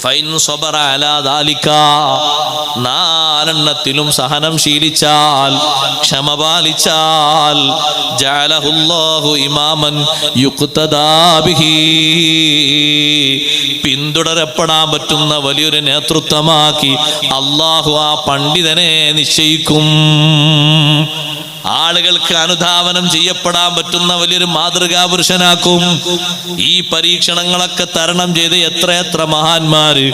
Fine സബറ അലാ ദാലിക, നാലെണ്ണത്തിലും സഹനം ശീലിച്ചാൽ, ക്ഷമ പാലിച്ചാൽ, ജഅലഹുല്ലാഹു ഇമാമൻ യുഖ്തദാ ബിഹി, പിന്തുടരപ്പെടാൻ പറ്റുന്ന വലിയൊരു നേതൃത്വമാക്കി അല്ലാഹു ആ പണ്ഡിതനെ നിശ്ചയിക്കും. ആളുകൾക്ക് അനുധാവനം ചെയ്യപ്പെടാൻ പറ്റുന്ന വലിയൊരു മാതൃകാ പുരുഷനാക്കും. ഈ പരീക്ഷണങ്ങളൊക്കെ തരണം ചെയ്ത് എത്രയെത്ര മഹാന്മാര്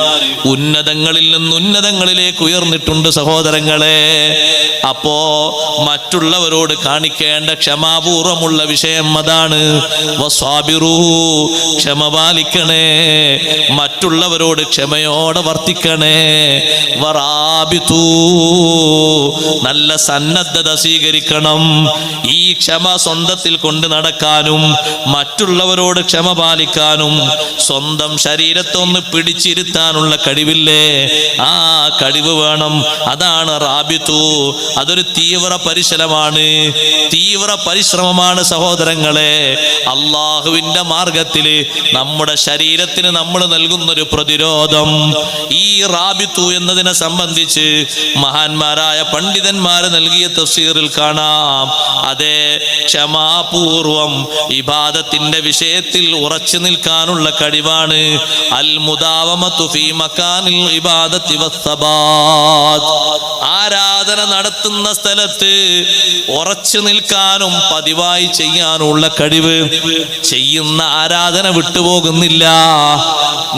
ഉന്നതങ്ങളിൽ നിന്ന് ഉന്നതങ്ങളിലേക്ക് ഉയർന്നിട്ടുണ്ട് സഹോദരങ്ങളെ. അപ്പോ മറ്റുള്ളവരോട് കാണിക്കേണ്ട ക്ഷമാപൂർവമുള്ള വിഷയം അതാണ്. വസ്വാബിറൂ, ക്ഷമ പാലിക്കണേ, മറ്റുള്ളവരോട് ക്ഷമയോടെ വർത്തിക്കണേ. വറാബിതൂ, നല്ല സന്നദ്ധത സ്വീകരിക്കണം. ഈ ക്ഷമ സ്വന്തത്തിൽ കൊണ്ട് നടക്കാനും മറ്റുള്ളവരോട് ക്ഷമ പാലിക്കാനും സ്വന്തം ശരീരത്തെ ഒന്ന് പിടിച്ചിരുത്താനുള്ള കഴിവില്ലേ, ആ കഴിവ് വേണം. അതാണ് റാബിത്തു. അതൊരു തീവ്ര പരിശ്രമമാണ്, തീവ്ര പരിശ്രമമാണ് സഹോദരങ്ങളെ. അള്ളാഹുവിന്റെ മാർഗത്തില് നമ്മുടെ ശരീരത്തിന് നമ്മൾ നൽകുന്നൊരു പ്രതിരോധം. ഈ റാബിത്തു എന്നതിനെ സംബന്ധിച്ച് മഹാന്മാരായ പണ്ഡിതന്മാര് നൽകിയ തഫ്സീറിൽ കാണാം. അതെ, ക്ഷമാപൂർവം ഇബാദത്തിന്റെ വിഷയത്തിൽ ഉറച്ചു നിൽക്കാനുള്ള കഴിവാണ്. അൽ മുദാവമതു ഫീ മകാനിൽ ഇബാദത്തി വസ്സബാത്ത്, ആരാധന നടത്തുന്ന സ്ഥലത്ത് ഉറച്ചു നിൽക്കാനും പതിവായി ചെയ്യാനുള്ള കഴിവ്. ചെയ്യുന്ന ആരാധന വിട്ടുപോകുന്നില്ല,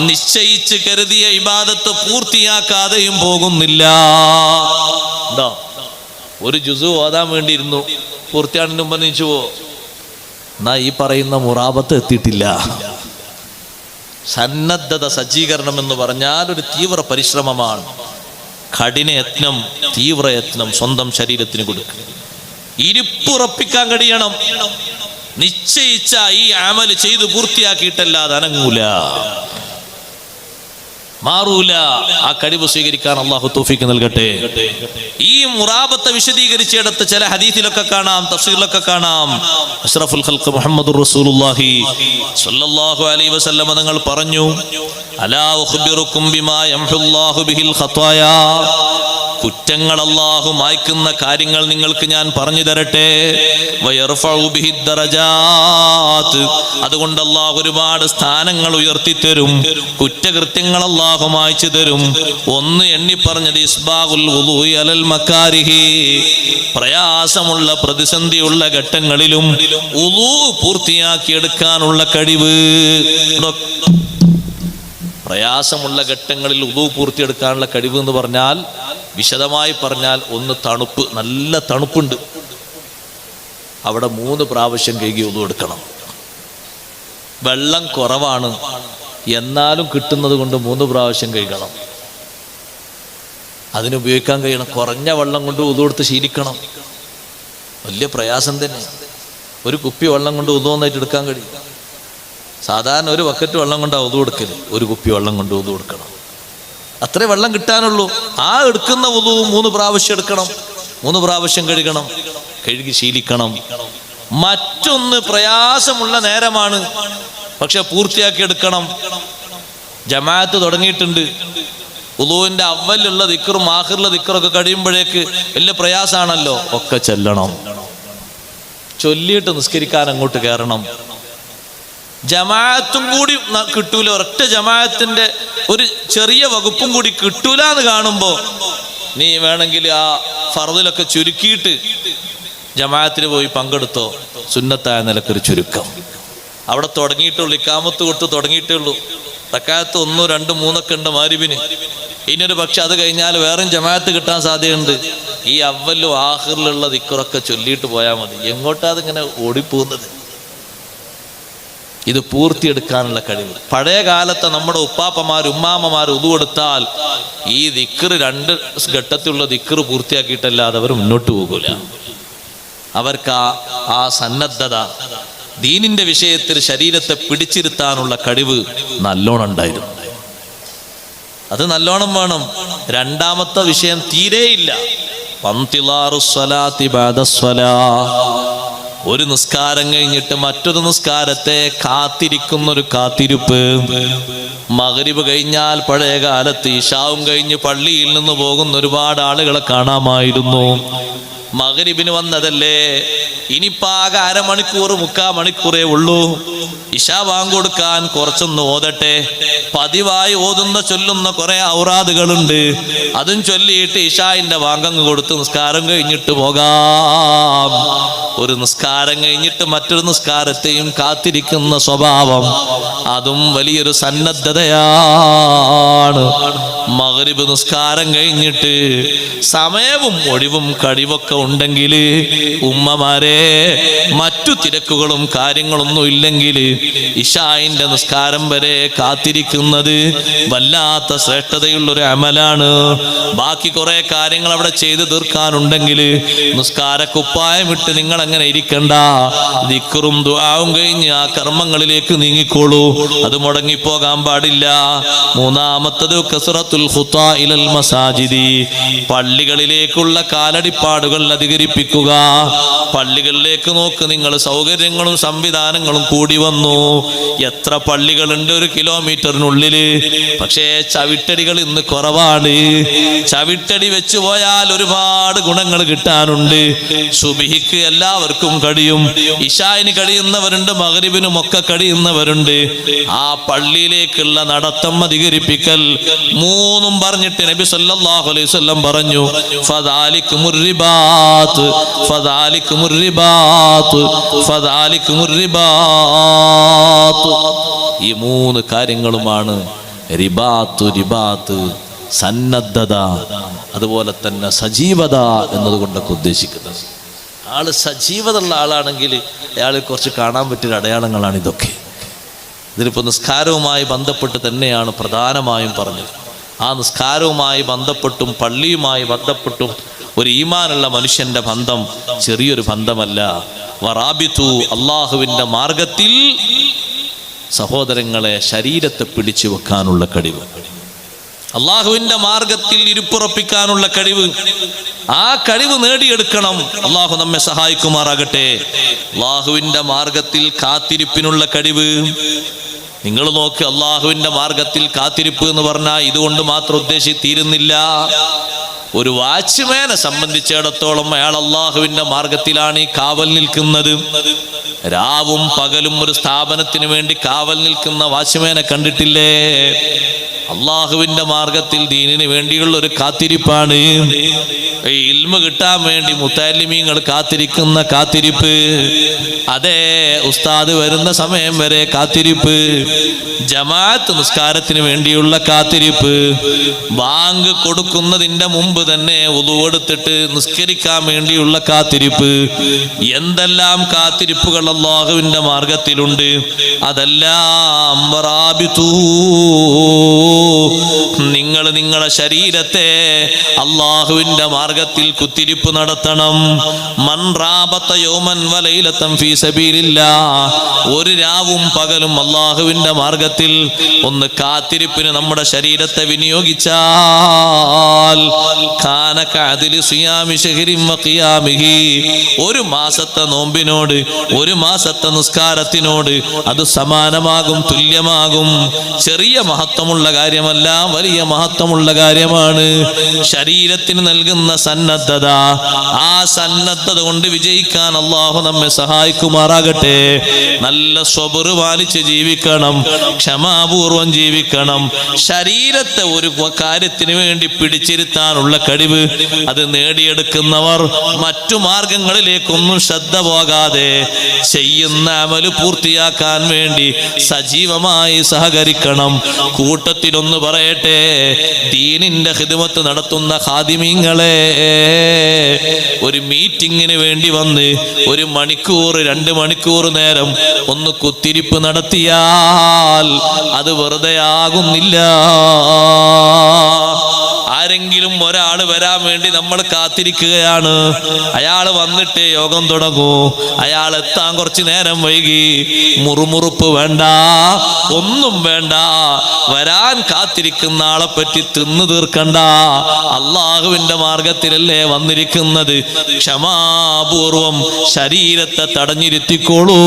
നിശ്ചയിച്ച് കരുതിയ ഇബാദത്ത് പൂർത്തിയാക്കാതെയും പോകുന്നില്ല. ഒരു ജുസു ഓതാൻ വേണ്ടിയിരുന്നു, പൂർത്തിയാണിന് മുമ്പ് നീച്ചു പോ, എന്നാ ഈ പറയുന്ന മുറാബത്ത് എത്തിയിട്ടില്ല. സന്നദ്ധത സജ്ജീകരണം എന്ന് പറഞ്ഞാൽ ഒരു തീവ്ര പരിശ്രമമാണ്, കഠിന യത്നം, തീവ്ര യത്നം സ്വന്തം ശരീരത്തിന് കൊടുക്കുക. ഇരിപ്പുറപ്പിക്കാൻ കഴിയണം. നിശ്ചയിച്ച ഈ അമൽ ചെയ്ത് പൂർത്തിയാക്കിയിട്ടല്ലാതെ അനങ്ങൂല, മാറൂല. ആ കഴിവ് സ്വീകരിക്കാൻ അള്ളാഹു തൗഫീഖ് നൽകട്ടെ. ഈ മുറാബത്തെ വിശദീകരിച്ചിടത്ത് ചില ഹദീസിലൊക്കെ കാണാം, തഫ്സീറിലൊക്കെ കാണാം. അഷ്റഫുൽ ഖൽഖ് മുഹമ്മദുർ റസൂലുള്ളാഹി സ്വല്ലല്ലാഹു അലൈഹി വസല്ലം തങ്ങൾ പറഞ്ഞു, അലാ ഉഖ്ബിറുക്കും ബിമാ യംഹുല്ലാഹു ബിഹിൽ ഖതായാ, കുറ്റങ്ങൾ അല്ലാഹു മായ്ക്കുന്ന കാര്യങ്ങൾ നിങ്ങൾക്ക് ഞാൻ പറഞ്ഞു തരട്ടെ. വയർഫഉ ബിഹി ദറജാത്ത്, അതുകൊണ്ട് അല്ലാഹു ഒരുപാട് സ്ഥാനങ്ങൾ ഉയർത്തിത്തരും. കുറ്റകൃത്യങ്ങൾ അല്ലാഹു മായ്ച്ചു തരും. ഒന്ന് എണ്ണി പറഞ്ഞത് ഇസ്ബാഗുൽ വുളൂഇ അലൽ മകാരിഹി, പ്രയാസമുള്ള പ്രതിസന്ധിയുള്ള ഘട്ടങ്ങളിലും വുളൂ പൂർത്തിയാക്കിയെടുക്കാനുള്ള കഴിവ്. പ്രയാസമുള്ള ഘട്ടങ്ങളിൽ വുളൂ പൂർത്തിയെടുക്കാനുള്ള കഴിവ് എന്ന് പറഞ്ഞാൽ, വിശദമായി പറഞ്ഞാൽ, ഒന്ന് തണുപ്പ്, നല്ല തണുപ്പുണ്ട്, അവിടെ 3 പ്രാവശ്യം കഴുകി വുളൂ എടുക്കണം. വെള്ളം കുറവാണ്, എന്നാലും കിട്ടുന്നത് കൊണ്ട് 3 പ്രാവശ്യം കഴുകണം. അതിനുപയോഗിക്കാൻ കഴിയണം. കുറഞ്ഞ വെള്ളം കൊണ്ട് വുളൂ എടുത്ത് ശീലിക്കണം. വലിയ പ്രയാസം തന്നെ. ഒരു കുപ്പി വെള്ളം കൊണ്ട് വുളൂ ഒന്നായിട്ട് എടുക്കാൻ കഴിയും. സാധാരണ ഒരു ബക്കറ്റ് വെള്ളം കൊണ്ടാണ് വുളൂ എടുക്കല്, ഒരു കുപ്പി വെള്ളം കൊണ്ട് വുളൂ എടുക്കണം. അത്രേ വെള്ളം കിട്ടാനുള്ളൂ. ആ എടുക്കുന്ന വുളൂ 3 പ്രാവശ്യം എടുക്കണം, 3 പ്രാവശ്യം കഴുകണം, കഴുകി ശീലിക്കണം. മറ്റൊന്ന് പ്രയാസമുള്ള നേരമാണ്, പക്ഷെ പൂർത്തിയാക്കി എടുക്കണം. ജമാഅത്ത് തുടങ്ങിയിട്ടുണ്ട്, വുളൂവിന്റെ അവലുള്ള ദിക്റും ആഖിറിലെ ദിക്റൊക്കെ കഴിയുമ്പോഴേക്ക് വലിയ പ്രയാസമാണല്ലോ. ഒക്കെ ചെല്ലണം, ചൊല്ലിയിട്ട് നിസ്കരിക്കാൻ അങ്ങോട്ട് കയറണം. ജമാഅത്തും കൂടി കിട്ടൂല, ഒരൊറ്റ ജമാഅത്തിന്റെ ഒരു ചെറിയ വകുപ്പും കൂടി കിട്ടൂല എന്ന് കാണുമ്പോ നീ വേണമെങ്കിൽ ആ ഫർദിലൊക്കെ ചുരുക്കിയിട്ട് ജമാഅത്തിന് പോയി പങ്കെടുത്തോ. സുന്നത്തായ നിലക്കൊരു ചുരുക്കം അവിടെ തുടങ്ങിയിട്ടുള്ളൂ, ഇഖാമത്ത് കൊടുത്ത് തുടങ്ങിയിട്ടേ ഉള്ളൂ. റക്അത്ത് 1, 2, 3 ഉണ്ട് മഗ്‌രിബിന്. ഇനിയൊരു പക്ഷെ അത് കഴിഞ്ഞാൽ വേറെയും ജമാഅത്ത് കിട്ടാൻ സാധ്യതയുണ്ട്. ഈ അവലും ആഖിറിലുള്ള ദിക്റൊക്കെ ചൊല്ലിയിട്ട് പോയാൽ മതി. എങ്ങോട്ടാ അതിങ്ങനെ ഓടിപ്പോകുന്നത്? ഇത് പൂർത്തിയെടുക്കാനുള്ള കഴിവ്. പഴയ കാലത്തെ നമ്മുടെ ഉപ്പാപ്പമാർ ഉമ്മാമ്മമാർ ഉദു കൊടുത്താൽ ഈ ദിക്ർ 2 ഘട്ടത്തിലുള്ള ദിക്ർ പൂർത്തിയാക്കിയിട്ടല്ലാതെ അവർ മുന്നോട്ട് പോകൂല. അവർക്ക് ആ സന്നദ്ധത, ദീനിന്റെ വിഷയത്തിൽ ശരീരത്തെ പിടിച്ചിരുത്താനുള്ള കഴിവ് നല്ലോണം ഉണ്ടായിരുന്നു. അത് നല്ലോണം വേണം. രണ്ടാമത്തെ വിഷയം തീരെയില്ല. ഒരു നിസ്കാരം കഴിഞ്ഞിട്ട് മറ്റൊരു നിസ്കാരത്തെ കാത്തിരിക്കുന്നൊരു കാത്തിരിപ്പ്. മഗ്രിബ് കഴിഞ്ഞാൽ പഴയ കാലത്ത് ഇശാവും കഴിഞ്ഞ് പള്ളിയിൽ നിന്ന് പോകുന്ന ഒരുപാട് ആളുകളെ കാണാമായിരുന്നു. മഗ്രിബിന് വന്നതല്ലേ, ഇനിപ്പാകെ അരമണിക്കൂർ 3/4 മണിക്കൂറേ ഉള്ളൂ, ഇശാ ബാങ്ക് കൊടുക്കാൻ കുറച്ചൊന്ന് ഓതട്ടെ. പതിവായി ചൊല്ലുന്ന കുറെ ഔറാദുകളുണ്ട്, അതും ചൊല്ലിയിട്ട് ഇശായിന്റെ ബാങ്കങ്ങ് കൊടുത്ത് നിസ്കാരം കഴിഞ്ഞിട്ട് പോകാം. ഒരു നിസ്കാരം കഴിഞ്ഞിട്ട് മറ്റൊരു നിസ്കാരത്തെയും കാത്തിരിക്കുന്ന സ്വഭാവം, അതും വലിയൊരു സന്നദ്ധതയാണ്. മഗ്രിബ് നിസ്കാരം കഴിഞ്ഞിട്ട് സമയവും ഒഴിവും കഴിവൊക്കെ ഉണ്ടെങ്കിൽ, ഉമ്മമാരെ, മറ്റു തിരക്കുകളും കാര്യങ്ങളൊന്നും ഇല്ലെങ്കിൽ ഇശായിന്റെ നിസ്കാരം വരെ കാത്തിരിക്കുന്നത് വല്ലാത്ത ശ്രേഷ്ഠതയുള്ളൊരു അമലാണ്. ബാക്കി കുറെ കാര്യങ്ങൾ അവിടെ ചെയ്തു തീർക്കാനുണ്ടെങ്കിൽ നിസ്കാരക്കുപ്പായം ഇട്ട് നിങ്ങൾ അങ്ങനെ ഇരിക്കണ്ട. ദിക്റും ദുആവും കഴിഞ്ഞ് ആ കർമ്മങ്ങളിലേക്ക് നീങ്ങിക്കോളൂ. അത് മുടങ്ങിപ്പോകാൻ പാടില്ല. മൂന്നാമത്തത് കസ്റത്തുൽ ഖുതാ ഇലൽ മസാജിദി, പള്ളികളിലേക്കുള്ള കാലടിപ്പാടുകൾ അധികരിപ്പിക്കുക. പള്ളികളിലേക്ക് നോക്ക് നിങ്ങൾ, സൗകര്യങ്ങളും സംവിധാനങ്ങളും കൂടി വന്നു. എത്ര പള്ളികളുണ്ട് 1 കിലോമീറ്ററിനുള്ളില്, പക്ഷേ ചവിട്ടടികൾ ഇന്ന് കുറവാണ്. ചവിട്ടടി വെച്ചു പോയാൽ ഒരുപാട് ഗുണങ്ങൾ കിട്ടാനുണ്ട്. സുബ്ഹിക്ക് എല്ലാവർക്കും കഴിയും, ഇശായിന് കഴിയുന്നവരുണ്ട്, മഗ്രിബിനും ഒക്കെ കഴിയുന്നവരുണ്ട്. ആ പള്ളിയിലേക്കുള്ള നടത്തം അധികരിപ്പിക്കൽ. 3 പറഞ്ഞിട്ട് നബി സല്ലല്ലാഹു അലൈഹി വസല്ലം പറഞ്ഞു, ഫദാലികുമുർ റിബാത്ത്, ഫദാലികുമുർ റിബാത്ത്, ഫദാലികുമുർ റിബാത്ത്. ഈ 3 കാര്യങ്ങളുമാണ് റിബാത്ത്. റിബാത്ത് സന്നദ്ധത, അതുപോലെ തന്നെ സജീവത എന്നതുകൊണ്ടൊക്കെ ഉദ്ദേശിക്കുന്നത്. ആള് സജീവത ഉള്ള ആളാണെങ്കിൽ അയാളിൽ കുറച്ച് കാണാൻ പറ്റിയ അടയാളങ്ങളാണ് ഇതൊക്കെ. ഇതിലിപ്പോൾ നിസ്കാരവുമായി ബന്ധപ്പെട്ട് തന്നെയാണ് പ്രധാനമായും പറഞ്ഞത്. ആ നിസ്കാരവുമായി ബന്ധപ്പെട്ടും പള്ളിയുമായി ബന്ധപ്പെട്ടും ഒരു ഈമാനുള്ള മനുഷ്യന്റെ ബന്ധം ചെറിയൊരു ബന്ധമല്ല. വറാബിതു, അള്ളാഹുവിൻ്റെ മാർഗത്തിൽ സഹോദരങ്ങളെ ശരീരത്തെ പിടിച്ചു വെക്കാനുള്ള കഴിവ്, അള്ളാഹുവിൻ്റെ മാർഗത്തിൽ ഇരുപ്പുറപ്പിക്കാനുള്ള കഴിവ്, ആ കഴിവ് നേടിയെടുക്കണം. അള്ളാഹു നമ്മെ സഹായിക്കുമാറാകട്ടെ. അള്ളാഹുവിൻ്റെ മാർഗത്തിൽ കാത്തിരിപ്പിനുള്ള കഴിവ്. നിങ്ങൾ നോക്ക്, അള്ളാഹുവിൻ്റെ മാർഗത്തിൽ കാത്തിരിപ്പ് എന്ന് പറഞ്ഞാൽ ഇതുകൊണ്ട് മാത്രം ഉദ്ദേശിച്ചിരുന്നില്ല. ഒരു വാച്ച്മാനെ സംബന്ധിച്ചിടത്തോളം അയാൾ അള്ളാഹുവിൻ്റെ മാർഗത്തിലാണ് ഈ കാവൽ നിൽക്കുന്നത്. രാവും പകലും ഒരു സ്ഥാപനത്തിന് വേണ്ടി കാവൽ നിൽക്കുന്ന വാച്ച്മാനെ കണ്ടിട്ടില്ലേ? അള്ളാഹുവിൻ്റെ മാർഗത്തിൽ ദീനിന് വേണ്ടിയുള്ള ഒരു കാത്തിരിപ്പാണ്. ഇൽമ് കിട്ടാൻ വേണ്ടി മുത്തഅല്ലിമീങ്ങൾ കാത്തിരിക്കുന്ന കാത്തിരിപ്പ്, അതെ, ഉസ്താദ് വരുന്ന സമയം വരെ കാത്തിരിപ്പ്, ജമാഅത്ത് നിസ്കാരത്തിന് വേണ്ടിയുള്ള കാത്തിരിപ്പ്, ബാങ്ക് കൊടുക്കുന്നതിൻ്റെ മുമ്പ് തന്നെ വുളു എടുത്തിട്ട് നിസ്കരിക്കാൻ വേണ്ടിയുള്ള കാത്തിരിപ്പ്, എന്തെല്ലാം കാത്തിരിപ്പുകൾ അള്ളാഹുവിൻ്റെ മാർഗത്തിലുണ്ട്. അതെല്ലാം വറാബിതു, നിങ്ങൾ നിങ്ങളുടെ ശരീരത്തെ അള്ളാഹുവിൻ്റെ മാർഗത്തിൽ കുത്തിരിപ്പ് നടത്തണം. മൻ റാബത യൗമൻ വലൈലതൻ ഫീ സബീലില്ലാഹ്, ഒരു രാവും പകലും അള്ളാഹുവിൻ്റെ മാർഗത്തിൽ ഒന്ന് കാത്തിരിപ്പിന് നമ്മുടെ ശരീരത്തെ വിനിയോഗിച്ചാൽ കാന കഅദ്ലി സിയാമി ശഹരിൻ വഖിയാമിഹി, ഒരു മാസത്തെ നോമ്പിനോട്, ഒരു മാസത്തെ നിസ്കാരത്തിനോട് അത് സമാനമാകും, തുല്യമാകും. ചെറിയ മഹത്വമുള്ള കാര്യമല്ല, വലിയ മഹത്വമുള്ള കാര്യമാണ്. ശരീരത്തിന് നൽകുന്ന സന്നദ്ധത, ആ സന്നദ്ധത കൊണ്ട് വിജയിക്കാൻ അള്ളാഹു നമ്മെ സഹായിക്കുമാറാകട്ടെ. നല്ല സ്വബർ പാലിച്ച് ജീവിക്കണം, ക്ഷമാപൂർവം ജീവിക്കണം. ശരീരത്തെ ഒരു കാര്യത്തിന് വേണ്ടി പിടിച്ചിരുത്താനുള്ള കഴിവ് അത് നേടിയെടുക്കുന്നവർ മറ്റു മാർഗങ്ങളിലേക്കൊന്നും ശ്രദ്ധ പോകാതെ ചെയ്യുന്ന അമല് പൂർത്തിയാക്കാൻ വേണ്ടി സജീവമായി സഹകരിക്കണം. കൂട്ടത്തിലൊന്ന് പറയട്ടെ, ദീനിന്റെ ഖിദ്മത്ത് നടത്തുന്ന ഖാദിമീങ്ങളെ, ഒരു മീറ്റിങ്ങിന് വേണ്ടി വന്ന് 1 മണിക്കൂർ 2 മണിക്കൂർ നേരം ഒന്ന് കുത്തിരിപ്പ് നടത്തിയാൽ അത് വെറുതെ ആകുന്നില്ല. ആരെങ്കിലും ഒരാൾ ഒരാൾ വരാൻ വേണ്ടി നമ്മൾ കാത്തിരിക്കുകയാണ്. അയാൾ വന്നിട്ടേ യോഗം തുടങ്ങൂ. അയാൾ എത്താൻ കുറച്ചു നേരം വൈകി. മുറുമുറുപ്പ് വേണ്ട, ഒന്നും വേണ്ട. വരാൻ കാത്തിരിക്കുന്ന ആളെ പറ്റി തിന്നു തീർക്കണ്ട. അള്ളാഹുവിന്റെ മാർഗത്തിലല്ലേ വന്നിരിക്കുന്നത്. ക്ഷമാപൂർവം ശരീരത്തെ തടഞ്ഞിരുത്തിക്കോളൂ.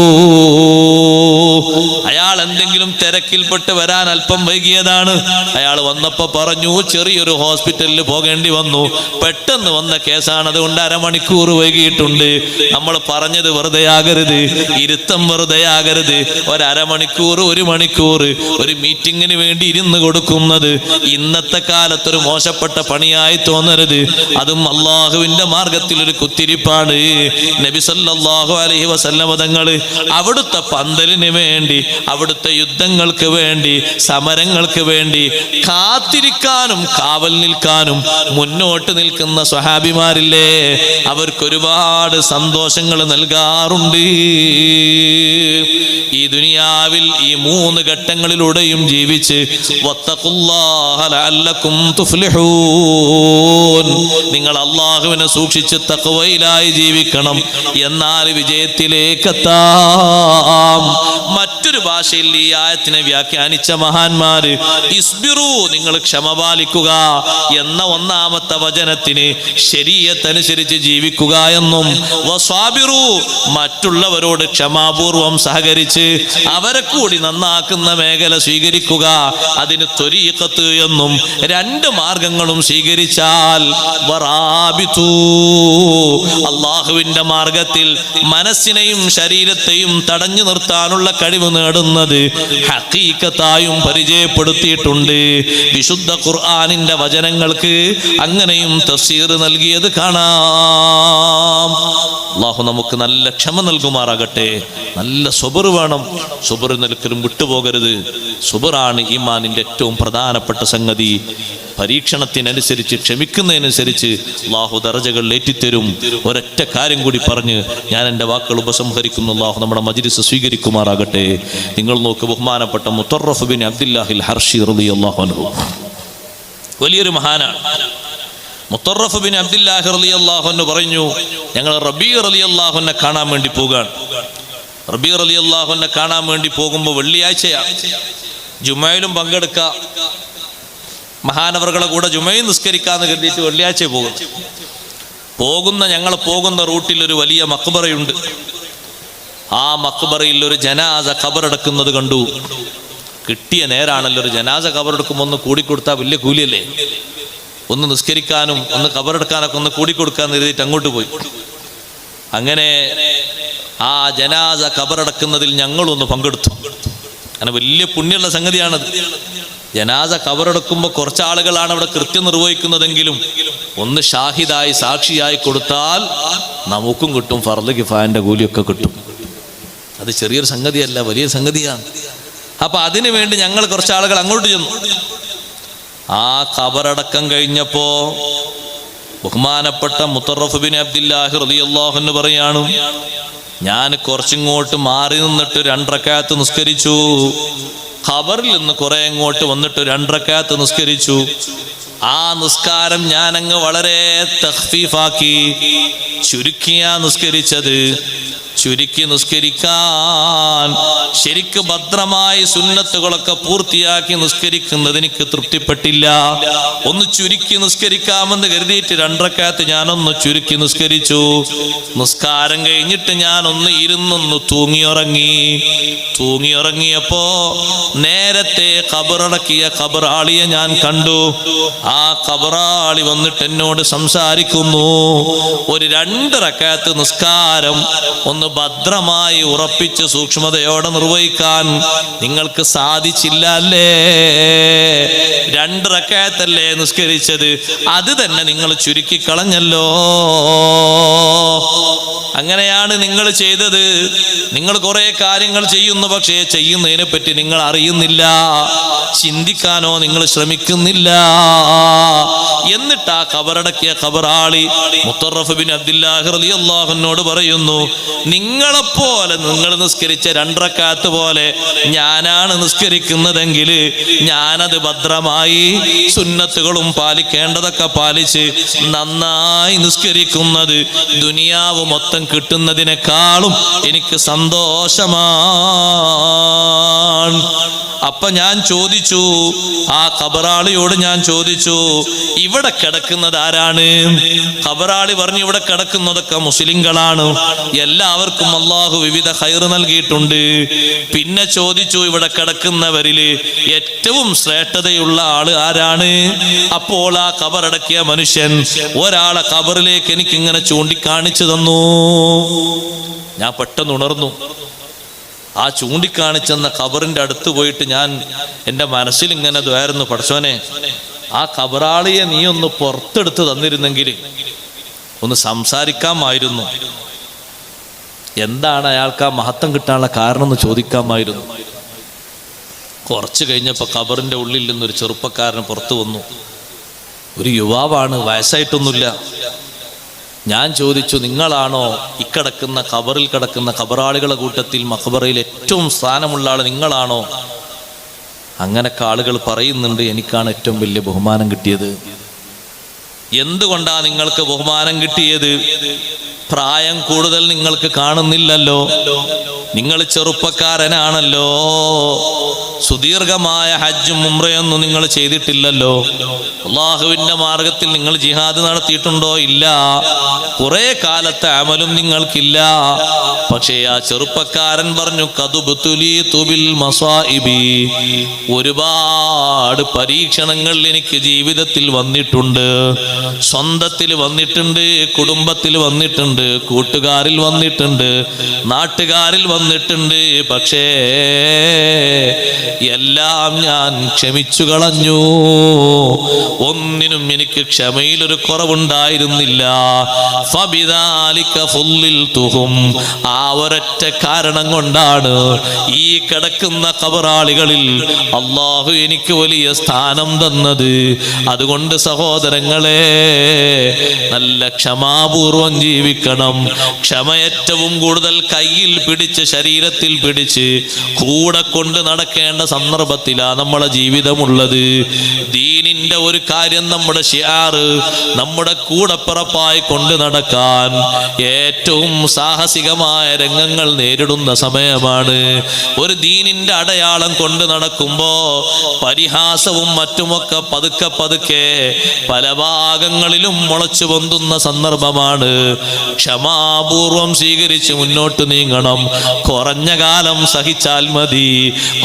അയാൾ എന്തെങ്കിലും തിരക്കിൽപ്പെട്ട് വരാൻ അല്പം വൈകിയതാണ്. അയാൾ വന്നപ്പോ പറഞ്ഞു ചെറിയൊരു ഹോസ്പിറ്റലിൽ പോകേണ്ടി വന്നു, പെട്ടെന്ന് വന്ന കേസാണ്, അതുകൊണ്ട് അരമണിക്കൂർ വൈകിയിട്ടുണ്ട്. നമ്മൾ പറഞ്ഞത് വെറുതെ ആകരുത്, ഇരുത്തം വെറുതെ ആകരുത്. ഒരമണിക്കൂർ, ഒരു മണിക്കൂർ ഒരു മീറ്റിങ്ങിന് വേണ്ടി ഇരുന്ന് കൊടുക്കുന്നത് ഇന്നത്തെ കാലത്തൊരു മോശപ്പെട്ട പണിയായി തോന്നരുത്. അതും അള്ളാഹുവിന്റെ മാർഗത്തിൽ ഒരു കുത്തിരിപ്പാണ്. നബി സല്ലല്ലാഹു അലൈഹി വസല്ലം തങ്ങള് അവിടുത്തെ പന്തലിന് വേണ്ടി, അവിടുത്തെ യുദ്ധങ്ങൾക്ക് വേണ്ടി, സമരങ്ങൾക്ക് വേണ്ടി കാത്തിരിക്കാനും കാവൽ നിൽക്കാനും മുന്നോട്ട് നിൽക്കുന്ന സ്വഹാബിമാരില്ലേ, അവർക്കൊരുപാട് സന്തോഷങ്ങൾ നൽകാറുണ്ട്. ഈ ദുനിയാവിൽ ഈ 3 ഘട്ടങ്ങളിലൂടെയും ജീവിച്ച് വത്തഖുല്ലാഹ ലഅല്ലകും തുഫ്ലിഹൂൻ, നിങ്ങൾ അല്ലാഹുവിനെ സൂക്ഷിച്ച് തഖ്വയിലായി ജീവിക്കണം, എന്നാൽ വിജയത്തിലേക്ക് എത്താം. മറ്റൊരു ഭാഷയിൽ ഈ ആയത്തിനെ വ്യാഖ്യാനിച്ച മഹാന്മാര് ഇസ്ബിറു, നിങ്ങൾ ക്ഷമ പാലിക്കുക എന്ന ഒന്നാമത്തെ വചനത്തിന് ശരീഅത്തനുസരിച്ച് ജീവിക്കുക എന്നും, വസ്വാബിറു, മറ്റുള്ളവരോട് ക്ഷമാപൂർവം സഹകരിച്ച് അവരെ കൂടി നന്നാക്കുന്ന മേഖല സ്വീകരിക്കുക, അതിന് ത്വരീഖത്ത് എന്നും 2 മാർഗങ്ങളും സ്വീകരിച്ചാൽ വറാബിതു, അള്ളാഹുവിന്റെ മാർഗത്തിൽ മനസ്സിനെയും ശരീരത്തെയും തടഞ്ഞു നിർത്താനുള്ള കഴിവ് നേടുന്നത് ഹഖീഖത്തായും പരിചയപ്പെടുത്തിയിട്ടുണ്ട്. വിശുദ്ധ ഖുർആനിന്റെ വചനങ്ങൾക്ക് അങ്ങനെയും തഫ്സീർ നൽകിയത് കാണാം. അള്ളാഹു നമുക്ക് നല്ല ക്ഷമ നൽകുമാറാകട്ടെ. നല്ല സുബർ വേണം, സുബർ നിൽക്കലും വിട്ടുപോകരുത്. സുബറാണ് ഈമാനിന്റെ ഏറ്റവും പ്രധാനപ്പെട്ട സംഗതി. പരീക്ഷണത്തിനനുസരിച്ച്, ക്ഷമിക്കുന്നതിനനുസരിച്ച് അള്ളാഹു ദറജകൾ ഏറ്റിത്തരും. ഒരൊറ്റ കാര്യം കൂടി പറഞ്ഞ് ഞാൻ എൻ്റെ വാക്കുകൾ ഉപസംഹരിക്കുന്നു. അള്ളാഹു നമ്മുടെ മജ്‌ലിസ് സ്വീകരിക്കുമാറാകട്ടെ. നിങ്ങൾ നോക്ക്, ബഹുമാനപ്പെട്ട മുത്തറഫ് ബിൻ അബ്ദുല്ലാഹിൽ ഹർഷി റളിയല്ലാഹു അൻഹു വലിയൊരു മഹാനാണ്. മുത്തറഫ് ബിൻ അബ്ദുല്ലാഹി റളിയല്ലാഹു അൻഹു പറഞ്ഞു, ഞങ്ങൾ റബീ റളിയല്ലാഹു അൻഹു കാണാൻ വേണ്ടി പോകാൻ. റബീ റളിയല്ലാഹു അൻഹു കാണാൻ വേണ്ടി പോകുമ്പോൾ വെള്ളിയാഴ്ചയാണ്, ജുമയിലും പങ്കെടുക്കാം, മഹാനവറുകളെ കൂടെ ജുമയും നിസ്കരിക്കാന്ന് കരുതിയിട്ട് വെള്ളിയാഴ്ച ഞങ്ങൾ പോകുന്ന റൂട്ടിൽ ഒരു വലിയ മക്ബറയുണ്ട്. ആ മക്ബറയിൽ ഒരു ജനാസ ഖബറടക്കുന്നത് കണ്ടു. കിട്ടിയ നേരാണല്ലോ, ഒരു ജനാസ ഖബറെടുക്കുമ്പോൾ ഒന്ന് കൂടിക്കൊടുത്താൽ വലിയ കൂലിയല്ലേ. ഒന്ന് നിസ്കരിക്കാനും ഒന്ന് ഖബറെടുക്കാനൊക്കെ ഒന്ന് കൂടിക്കൊടുക്കാന്ന് കരുതിയിട്ട് അങ്ങോട്ട് പോയി. അങ്ങനെ ആ ജനാസ ഖബറടക്കുന്നതിൽ ഞങ്ങളൊന്ന് പങ്കെടുത്തു. അങ്ങനെ വലിയ പുണ്യമുള്ള സംഗതിയാണത്. ജനാസ ഖബറടക്കുമ്പോൾ കുറച്ചാളുകളാണ് അവിടെ കൃത്യം നിർവഹിക്കുന്നതെങ്കിലും ഒന്ന് ഷാഹിദായി, സാക്ഷിയായി കൊടുത്താൽ നമുക്കും കിട്ടും, ഫർള് കിഫായന്റെ കൂലിയൊക്കെ കിട്ടും. അത് ചെറിയൊരു സംഗതിയല്ല, വലിയ സംഗതിയാണ്. അപ്പൊ അതിനു വേണ്ടി ഞങ്ങൾ കുറച്ചാളുകൾ അങ്ങോട്ട് ചെന്നു. ആ ഖബറടക്കം കഴിഞ്ഞപ്പോ ബഹുമാനപ്പെട്ട മുത്തറഫ് ബിൻ അബ്ദുല്ലാഹി റളിയല്ലാഹു അൻഹു പറയാണ്, ഞാൻ കുറച്ചിങ്ങോട്ട് മാറി നിന്നിട്ട് 2 റക്അത്ത് നിസ്കരിച്ചു. ഖബറിൽ നിന്ന് കുറെ അങ്ങോട്ട് വന്നിട്ട് 2 റക്അത്ത് നിസ്കരിച്ചു. ആ നിസ്കാരം ഞാൻ അങ്ങ് വളരെ തഖ്ഫീഫാക്കി, ചുരുക്കിയാ നിസ്കരിച്ചത്. ചുരുക്കി നിസ്കരിക്കാൻ, ശരിക്ക് ഭദ്രമായി സുന്നത്തുകളൊക്കെ പൂർത്തിയാക്കി നിസ്കരിക്കുന്നത് എനിക്ക് തൃപ്തിപ്പെട്ടില്ല. ഒന്ന് ചുരുക്കി നിസ്കരിക്കാമെന്ന് കരുതിയിട്ട് 2 റക്അത്ത് ഞാനൊന്ന് ചുരുക്കി നിസ്കരിച്ചു. നിസ്കാരം കഴിഞ്ഞിട്ട് ഞാനൊന്ന് ഇരുന്നൊന്ന് തൂങ്ങിയുറങ്ങിയപ്പോ നേരത്തെ ഖബറടക്കിയ ഖബറാളിയെ ഞാൻ കണ്ടു. ആ ഖബറാളി വന്നിട്ട് എന്നോട് സംസാരിക്കുന്നു. ഒരു 2 റക്അത്ത് നിസ്കാരം ഒന്ന് ഭദ്രമായി ഉറപ്പിച്ച് സൂക്ഷ്മതയോടെ നിർവഹിക്കാൻ നിങ്ങൾക്ക് സാധിച്ചില്ല അല്ലേ? 2 റക്അത്തല്ലേ നിസ്കരിച്ചത്, അത് തന്നെ നിങ്ങൾ ചുരുക്കി കളഞ്ഞല്ലോ. അങ്ങനെയാണ് നിങ്ങൾ ചെയ്തത്. നിങ്ങൾ കുറെ കാര്യങ്ങൾ ചെയ്യുന്നു, പക്ഷേ ചെയ്യുന്നതിനെ പറ്റി നിങ്ങൾ അറിയുന്നില്ല, ചിന്തിക്കാനോ നിങ്ങൾ ശ്രമിക്കുന്നില്ല. എന്നിട്ട് ആ ഖബറടക്കിയ ഖബറാളി മുത്തറഫ് ബിൻ അബ്ദുല്ലാഹി റളിയല്ലാഹു അൻഹുവോട് പറയുന്നു, നിങ്ങളെപ്പോലെ നിങ്ങൾ നിസ്കരിച്ച 2 റക്അത്ത് പോലെ ഞാനാണ് നിസ്കരിക്കുന്നതെങ്കിൽ ഞാനത് ഭദ്രമായി സുന്നത്തുകളും പാലിക്കേണ്ടതൊക്കെ പാലിച്ച് നന്നായി നിസ്കരിക്കുന്നത് ദുനിയാവ് മൊത്തം കിട്ടുന്നതിനേക്കാളും എനിക്ക് സന്തോഷമാണ്. അപ്പൊ ഞാൻ ചോദിച്ചു, ആ ഖബറാളിയോട് ഞാൻ ചോദിച്ചു, ഇവിടെ കിടക്കുന്നത് ആരാണ്? ഖബറാളി പറഞ്ഞു, ഇവിടെ കിടക്കുന്നതൊക്കെ മുസ്ലിങ്ങളാണ്, എല്ലാവർക്കും അള്ളാഹു വിവിധ ഖൈർ നൽകിയിട്ടുണ്ട്. പിന്നെ ചോദിച്ചു, ഇവിടെ കിടക്കുന്നവരില് ഏറ്റവും ശ്രേഷ്ഠതയുള്ള ആള് ആരാണ്? അപ്പോൾ ആ ഖബറടക്കിയ മനുഷ്യൻ ഒരാളെ ഖബറിലേക്ക് എനിക്ക് ഇങ്ങനെ ചൂണ്ടിക്കാണിച്ചു തന്നു. ഞാൻ പെട്ടെന്ന് ഉണർന്നു. ആ ചൂണ്ടിക്കാണിച്ചെന്ന ഖബറിന്റെ അടുത്ത് പോയിട്ട് ഞാൻ എൻ്റെ മനസ്സിൽ ഇങ്ങനെ ദ്വാരുന്നു, പടച്ചോനെ, ആ ഖബറാളിയെ നീ ഒന്ന് പുറത്തെടുത്ത് തന്നിരുന്നെങ്കിൽ ഒന്ന് സംസാരിക്കാമായിരുന്നു. എന്താണ് അയാൾക്ക് ആ മഹത്വം കിട്ടാനുള്ള കാരണം എന്ന് ചോദിക്കാമായിരുന്നു. കുറച്ച് കഴിഞ്ഞപ്പോൾ ഖബറിന്റെ ഉള്ളിൽ നിന്നൊരു ചെറുപ്പക്കാരൻ പുറത്തു വന്നു. ഒരു യുവാവാണ്, വയസ്സായിട്ടൊന്നുമില്ല. ഞാൻ ചോദിച്ചു, നിങ്ങളാണോ ഇക്കിടക്കുന്ന ഖബറിൽ കിടക്കുന്ന ഖബറാളികളുടെ കൂട്ടത്തിൽ മഖബറയിൽ ഏറ്റവും സ്ഥാനമുള്ള ആൾ നിങ്ങളാണോ? അങ്ങനൊക്കെ ആളുകൾ പറയുന്നുണ്ട്, എനിക്കാണ് ഏറ്റവും വലിയ ബഹുമാനം കിട്ടിയത്. എന്തുകൊണ്ടാ നിങ്ങൾക്ക് ബഹുമാനം കിട്ടിയത്? പ്രായം കൂടുതൽ നിങ്ങൾക്ക് കാണുന്നില്ലല്ലോ, നിങ്ങൾ ചെറുപ്പക്കാരനാണല്ലോ, സുദീർഘമായ ഹജ്ജും ഉംറയൊന്നും നിങ്ങൾ ചെയ്തിട്ടില്ലല്ലോ, അള്ളാഹുവിന്റെ മാർഗത്തിൽ നിങ്ങൾ ജിഹാദ് നടത്തിയിട്ടുണ്ടോ? ഇല്ല. കുറെ കാലത്തെ അമലും നിങ്ങൾക്കില്ല. പക്ഷേ ആ ചെറുപ്പക്കാരൻ പറഞ്ഞു, ഖദുബ്തുലീതു ബിൽ മസാഇബി, ഒരുപാട് പരീക്ഷണങ്ങൾ എനിക്ക് ജീവിതത്തിൽ വന്നിട്ടുണ്ട്. സ്വന്തത്തിൽ വന്നിട്ടുണ്ട്, കുടുംബത്തിൽ വന്നിട്ടുണ്ട്, കൂട്ടുകാരിൽ വന്നിട്ടുണ്ട്, നാട്ടുകാരിൽ വന്നിട്ടുണ്ട്. പക്ഷേ എല്ലാം ഞാൻ ക്ഷമിച്ചു കളഞ്ഞു. ഒന്നിനും എനിക്ക് ക്ഷമയിലൊരു കുറവുണ്ടായിരുന്നില്ല. ഫബിദാലിക ഫുള്ളിൽതുഹും, ആ ഒരൊറ്റ കാരണം കൊണ്ടാണ് ഈ കിടക്കുന്ന ഖബറാളികളിൽ അള്ളാഹു എനിക്ക് വലിയ സ്ഥാനം തന്നത്. അതുകൊണ്ട് സഹോദരങ്ങളെ, നല്ല ക്ഷമാപൂർവം ജീവിക്കണം. ക്ഷമ ഏറ്റവും കൂടുതൽ കയ്യിൽ പിടിച്ച് ശരീരത്തിൽ പിടിച്ച് കൂടെ കൊണ്ട് നടക്കേണ്ട സന്ദർഭത്തിലാണ് നമ്മളെ ജീവിതമുള്ളത്. ദീനിന്റെ ഒരു കാര്യം നമ്മുടെ ഷിആറ്, നമ്മുടെ കൂടപ്പിറപ്പായി കൊണ്ട് നടക്കാൻ ഏറ്റവും സാഹസികമായ രംഗങ്ങൾ നേരിടുന്ന സമയമാണ്. ഒരു ദീനിന്റെ അടയാളം കൊണ്ട് നടക്കുമ്പോ പരിഹാസവും മറ്റുമൊക്കെ പതുക്കെ പതുക്കെ പല ഭാഗങ്ങളിലും മുളച്ചു പൊന്തുന്ന സന്ദർഭമാണ്. ക്ഷമാപൂർവം സ്വീകരിച്ച് മുന്നോട്ട് നീങ്ങണം. കുറഞ്ഞ കാലം സഹിച്ചാൽ മതി,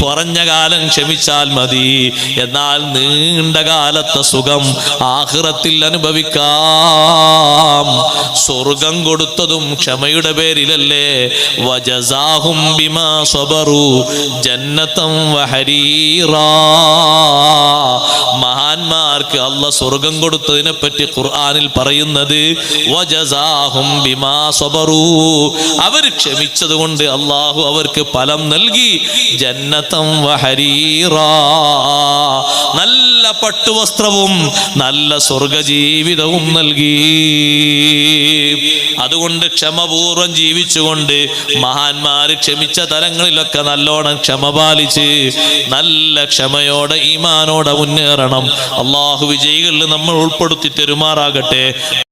കുറഞ്ഞ കാലം ക്ഷമിച്ചാൽ മതി. എന്നാൽ നീണ്ട കാലത്തെ സുഖം ആഖിറത്തിൽ അനുഭവിക്കാം. സ്വർഗം കൊടുത്തതും ക്ഷമയുടെ പേരിലല്ലേ. വജസാഹും ബിമാ സബറു ജന്നതൻ വഹരീറാ. മഹാന്മാർക്ക് അല്ലാഹ് സ്വർഗം കൊടുത്തതിനെ പറ്റി ഖുർആനിൽ പറയുന്നത് വജസാഹും ബിമാ സബറു, അവർ ക്ഷമിച്ചത് കൊണ്ട് അല്ലാഹു അവർക്ക് ഫലം നൽകി. ജന്നതൻ വഹരീറാ, നല്ല പട്ടുവസ്ത്രവും നല്ല സ്വർഗജീവിതവും നൽകി. അതുകൊണ്ട് ക്ഷമപൂർവം ജീവിച്ചുകൊണ്ട് മഹാന്മാര് ക്ഷമിച്ച തലങ്ങളിലൊക്കെ നല്ലോണം ക്ഷമ പാലിച്ച് നല്ല ക്ഷമയോടെ ഈമാനോടെ മുന്നേറണം. അള്ളാഹു വിജയികളിൽ നമ്മൾ ഉൾപ്പെടുത്തി തെരുമാറാകട്ടെ.